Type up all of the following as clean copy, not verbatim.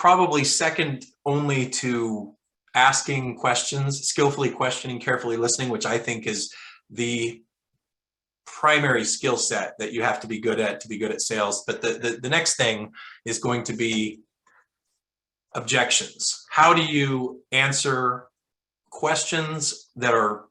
probably second only to asking questions, skillfully questioning, carefully listening, which I think is the primary skill set that you have to be good at sales. But the next thing is going to be objections. How do you answer questions that are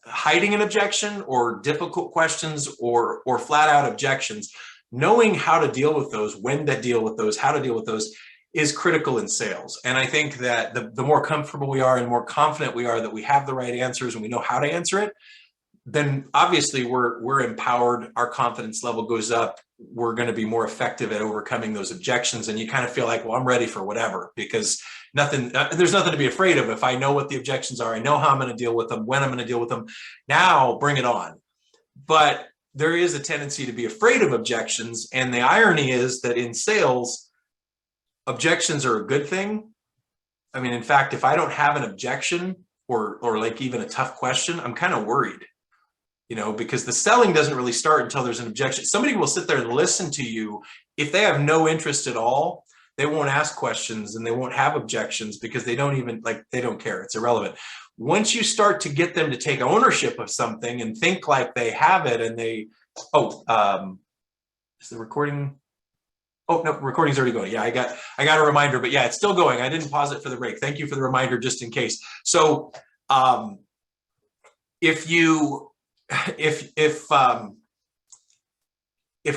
hiding an objection, or difficult questions, or flat out objections? Knowing how to deal with those, when to deal with those, how to deal with those is critical in sales. And I think that the more comfortable we are and more confident we are that we have the right answers and we know how to answer it, then obviously we're empowered, our confidence level goes up, we're going to be more effective at overcoming those objections, and you kind of feel like, well, I'm ready for whatever, because there's nothing to be afraid of. If I know what the objections are, I know how I'm going to deal with them, when I'm going to deal with them, now bring it on. But there is a tendency to be afraid of objections, and the irony is that in sales, objections are a good thing. I mean, in fact, if I don't have an objection or like even a tough question, I'm kind of worried. Because the selling doesn't really start until there's an objection. Somebody will sit there and listen to you. If they have no interest at all, they won't ask questions and they won't have objections, because they don't care. It's irrelevant. Once you start to get them to take ownership of something and think like they have it, and is the recording? Oh, no, recording's already going. Yeah, I got a reminder, but yeah, it's still going. I didn't pause it for the break. Thank you for the reminder, just in case. So if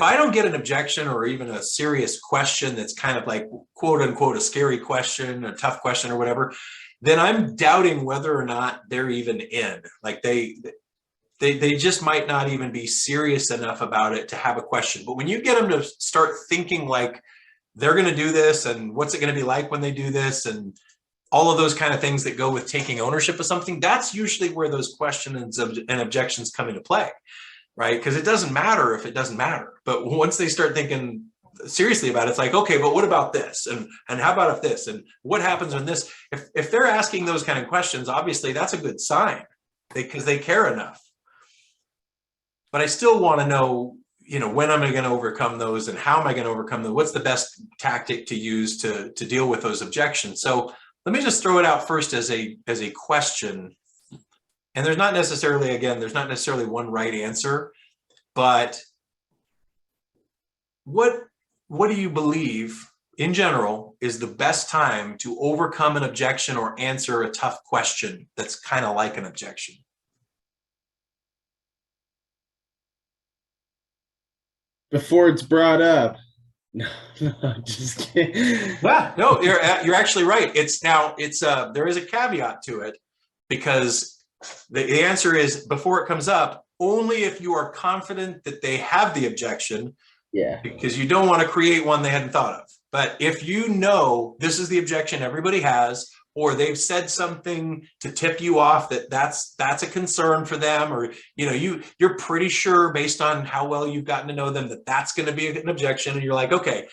I don't get an objection or even a serious question that's kind of like, quote unquote, a scary question, a tough question or whatever, then I'm doubting whether or not they're even in. Like they just might not even be serious enough about it to have a question. But when you get them to start thinking like they're going to do this, and what's it going to be like when they do this, and all of those kind of things that go with taking ownership of something, that's usually where those questions and objections come into play, right? Because it doesn't matter if it doesn't matter. But once they start thinking seriously about it, it's like, okay, but what about this? And how about if this? And what happens when this? If they're asking those kind of questions, obviously that's a good sign, because they care enough. But I still want to know, when am I going to overcome those, and how am I going to overcome them? What's the best tactic to use to deal with those objections? So let me just throw it out first as a question. And there's not necessarily one right answer, but what do you believe in general is the best time to overcome an objection or answer a tough question that's kind of like an objection? Before it's brought up. No, just kidding. Yeah, no, you're actually right. There is a caveat to it, because the answer is before it comes up, only if you are confident that they have the objection. Yeah. Because you don't want to create one they hadn't thought of. But if you know this is the objection everybody has, or they've said something to tip you off that's a concern for them, or you're pretty sure based on how well you've gotten to know them that that's going to be an objection, and you're like, okay,